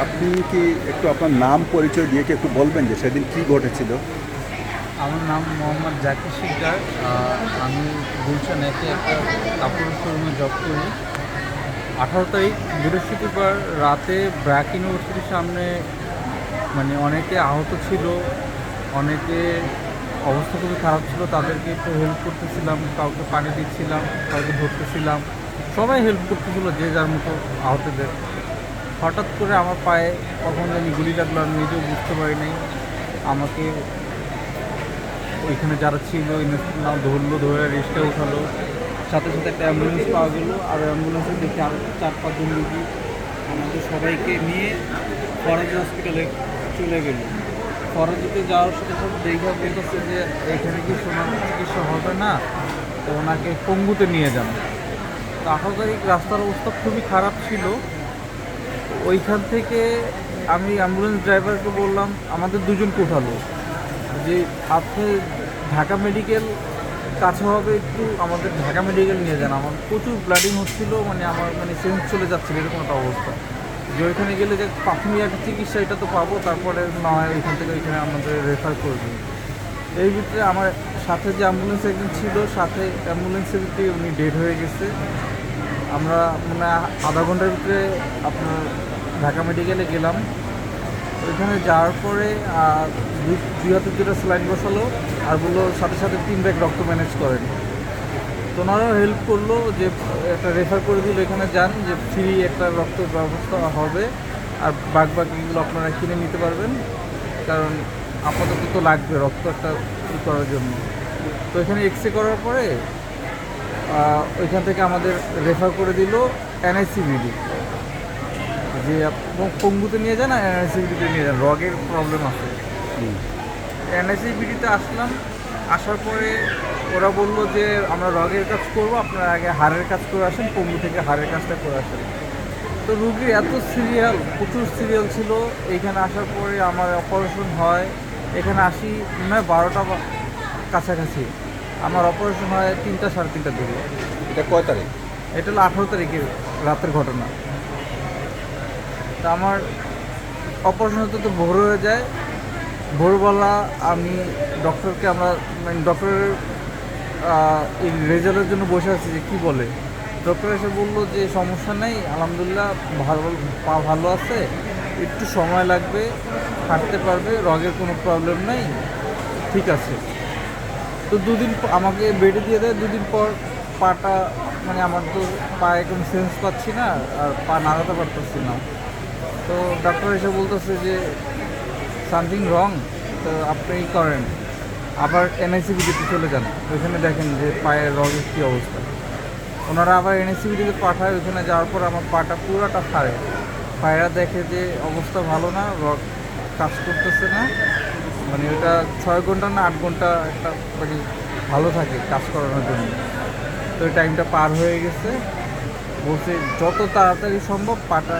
আপনি কি একটু আপনার নাম পরিচয় দিয়ে কি একটু বলবেন যে সেদিন কি ঘটেছিল? আমার নাম মোহাম্মদ জাকির শিকদার। আমি গুলশান একে একটা কাপড়ের শোরুমে জব করি। 18 তারিখ বৃহস্পতিবার রাতে ব্র্যাক ইউনিভার্সিটির সামনে মানে অনেকে আহত ছিল, অনেকে অবস্থা খুবই খারাপ ছিল, তাদেরকে একটু হেল্প করতেছিলাম, কাউকে পানি দিচ্ছিলাম, কাউকে ধরতেছিলাম, সবাই হেল্প করতেছিল যে যার মতো আহতদের। হঠাৎ করে আমার পায়ে কখন জানি গুলি লাগলো, আমি নিজেও বুঝতে পারিনি। আমাকে ওইখানে যারা ছিল নাম ধরলো, ধরে রেস্টে উঠালো, সাথে সাথে একটা অ্যাম্বুলেন্স পাওয়া গেলো। আর অ্যাম্বুলেন্সে দেখে আরও 4-5 জন রুগী আমাদের সবাইকে নিয়ে ফরাজি হসপিটালে চলে গেল। ফরাজিতে যাওয়ার সাথে সাথে দেখা বলতেছে যে এখানে কি সোনার চিকিৎসা হবে না, তো ওনাকে পঙ্গুতে নিয়ে যান। তো 18 তারিখ রাস্তার অবস্থা খুবই খারাপ ছিল। ওইখান থেকে আমি অ্যাম্বুলেন্স ড্রাইভারকে বললাম, আমাদের দুজনকে উঠালো, যে আপনি ঢাকা মেডিকেল কাছে হবে, একটু আমাদের ঢাকা মেডিকেল নিয়ে যান। আমার প্রচুর ব্লাডিং হচ্ছিল, মানে আমার মানে সেন্স চলে যাচ্ছিল, এরকম একটা অবস্থা। যে ওইখানে গেলে যে প্রাথমিক একটা চিকিৎসা এটা তো পাবো, তারপরে না হয় ওইখান থেকে ওইখানে আমাদের রেফার করবে। এই ভিতরে আমার সাথে যে অ্যাম্বুলেন্স একজন ছিল, সাথে অ্যাম্বুলেন্সের ভিতরে উনি ডেড হয়ে গেছে। আমরা মানে আধা ঘন্টার ভিতরে আপনার ঢাকা মেডিকেলে গেলাম। ওইখানে যাওয়ার পরে দুই হাতে দুটো স্যালাইন বসালো, আর বললো সাথে সাথে 3 ব্যাগ রক্ত ম্যানেজ করেন। তো ওনারাও হেল্প করলো, যে একটা রেফার করে দিল, এখানে যান, যে ফ্রি একটা রক্ত ব্যবস্থা হবে, আর বাকিগুলো আপনারা কিনে নিতে পারবেন, কারণ আপাতত তো লাগবে রক্ত একটা করার জন্য। তো এখানে এক্সরে করার পরে ওইখান থেকে আমাদের রেফার করে দিল এনআইসিবিডি, যে পঙ্গুতে নিয়ে যান আর এনআইসিবিডিতে নিয়ে যান, রগের প্রবলেম আছে। এনআইসিবিডিতে আসলাম, আসার পরে ওরা বললো যে আমরা রগের কাজ করবো, আপনারা আগে হাড়ের কাজ করে আসেন, পঙ্গু থেকে হাড়ের কাজটা করে আসেন। তো রুগীর এত সিরিয়াল, প্রচুর সিরিয়াল ছিল। এইখানে আসার পরে আমার অপারেশন হয়, এখানে আসি মনে হয় 12টা কাছাকাছি। আমার অপারেশন হয় 3টা 3:30টার দিকে। এটা কয় তারিখ? এটা হলো 18 তারিখের রাতের ঘটনা। তা আমার অপারেশন হতে তো ভোর হয়ে যায়। ভোরবেলা আমি ডক্টরকে আমরা মানে ডক্টরের এই রেজাল্টের জন্য বসে আছি যে কী বলে। ডক্টর এসে বললো যে সমস্যা নেই, আলহামদুলিল্লাহ ভালো, পা ভালো আছে, একটু সময় লাগবে, হাঁটতে পারবে, রগের কোনো প্রবলেম নেই, ঠিক আছে। তো দুদিন আমাকে বেডে দিয়ে দেয়। দুদিন পর পাটা মানে আমার তো পায়ে কোনো সেন্স পাচ্ছি না, আর পা নাড়াতে পারতেছি না। তো ডাক্তার এসে বলতেছে যে সামথিং রং, তো আপনি করেন, আবার এনআইসিবিডিতে চলে যান, ওইখানে দেখেন যে পায়ের রগের কী অবস্থা। ওনারা আবার এনআইসিবিডিতে পাঠায়। ওইখানে যাওয়ার পর আমার পাটা পুরোটা ফাড়ে। পায়রা দেখে যে অবস্থা ভালো না, রগ কাজ করতেছে না, মানে ওটা 6 ঘন্টা না 8 ঘন্টা একটা মানে ভালো থাকে কাজ করানোর জন্য। তো ওই টাইমটা পার হয়ে গেছে। বলছে যত তাড়াতাড়ি সম্ভব পাটা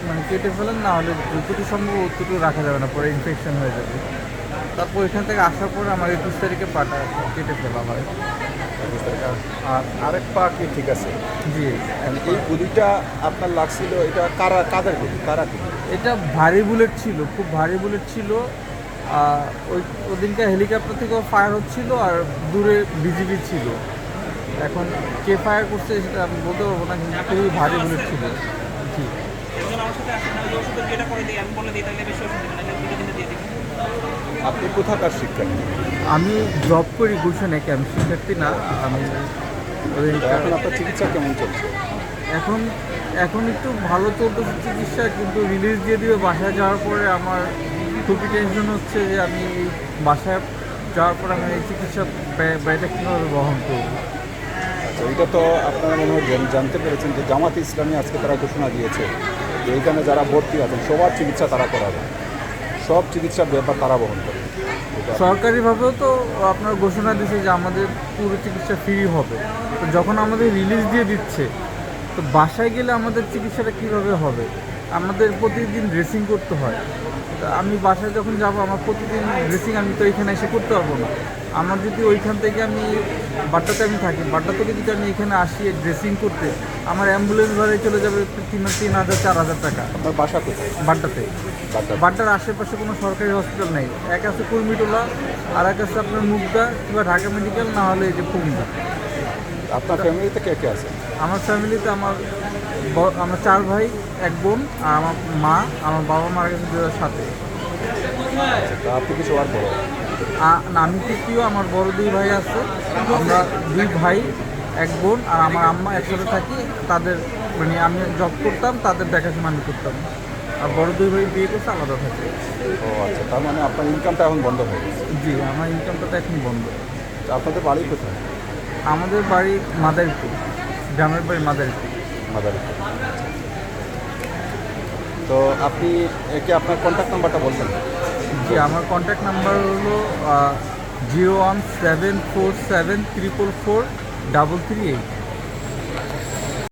মানে কেটে ফেলেন, না হলে যতটুকু সম্ভব অতটুকু রাখা যাবে না, পরে ইনফেকশন হয়ে যাবে। তারপর এখান থেকে আসার পরে আমার 21 তারিখে পাটা কেটে ফেলা হয়। আর আরেক পা কি ঠিক আছে? জি। মানে এই গুলিটা আপনার লাগছিল, এটা কাদের গুলি, কারা গুলি? এটা ভারী বুলেট ছিল, খুব ভারী বুলেট ছিল। ওই ওদিনকে হেলিকপ্টার থেকেও ফায়ার হচ্ছিল, আর দূরে বিজিবি ছিল। এখন কে ফায়ার করছে সেটা আমি বলতে পারবো না, কিন্তু খুবই ভারী বুলেট ছিল। জি। আপনি কোথাকার শিক্ষার্থী? আমি জব করি গুলশান একে, আমি শিক্ষার্থী না। আমি এখন আপনার চিকিৎসা কেমন চলছে? এখন এখন একটু ভালো চলতেছে চিকিৎসা, কিন্তু রিলিজ দিয়ে দিবে বাসায় যাওয়ার পরে আমার খুবই টেনশন হচ্ছে যে আমি এই বাসায় যাওয়ার পর আমি এই চিকিৎসা ব্যয়টা কীভাবে বহন করব। আচ্ছা, এটা তো আপনারা মনে হয় জানতে পেরেছেন যে জামাত ইসলামী আজকে তারা ঘোষণা দিয়েছে যে এইখানে যারা ভর্তি আছেন সবার চিকিৎসা তারা করাবে, সব চিকিৎসার ব্যাপার তারা বহন করবে। সরকারিভাবেও তো আপনার ঘোষণা দিচ্ছে যে আমাদের পুরো চিকিৎসা ফ্রি হবে। তো যখন আমাদের রিলিজ দিয়ে দিচ্ছে, তো বাসায় গেলে আমাদের চিকিৎসাটা কীভাবে হবে? আমাদের প্রতিদিন ড্রেসিং করতে হয়। তা আমি বাসায় যখন যাব, আমার প্রতিদিন ড্রেসিং আমি তো এখানে এসে করতে পারবো না। আমার যদি ওইখান থেকে আমি বাড্ডাতে আমি থাকি, বাড্ডা থেকে যদি আমি এখানে আসি ড্রেসিং করতে, আমার অ্যাম্বুলেন্স ভাড়ায় চলে যাবে 3,000 4,000 টাকা আপনার বাসা কোথায়? বাড্ডাতে। বাড্ডা। বাড্ডার আশেপাশে কোনো সরকারি হসপিটাল নেই, এক আছে কুর্মিটোলা, আর এক আছে আপনার মুগদা কিংবা ঢাকা মেডিকেল, না হলে এই যে কুমিল্লা। আপনার ফ্যামিলিতে কে কে আছে? আমার ফ্যামিলিতে আমরা 4 ভাই 1 বোন, আর আমার মা, আমার বাবা মারা গেছে 2007-এ। তা আপনি কি সবার বড়? না, আমি তৃতীয়, আমার বড় 2 ভাই আছে, আমরা 2 ভাই 1 বোন, আর আমার আম্মা একসাথে থাকি। তাদের মানে আমি জব করতাম, তাদের দেখাশোনা আমি করতাম। আর বড় 2 ভাই বিয়ে করছে, আলাদা থাকে। ও আচ্ছা, তার মানে আপনার ইনকামটা এখন বন্ধ হয়ে গেছে। জি, আমার ইনকামটা তো এখন বন্ধ। তা আপনাদের বাড়ি কোথায়? আমাদের বাড়ি মাদারীপুর, গ্রামের বাড়ি মাদারীপুর। মাদারীপুর। তো আপনি একে আপনার কন্ট্যাক্ট নাম্বারটা বলবেন? জি, আমার কন্ট্যাক্ট নাম্বার হলো 01747 444 338।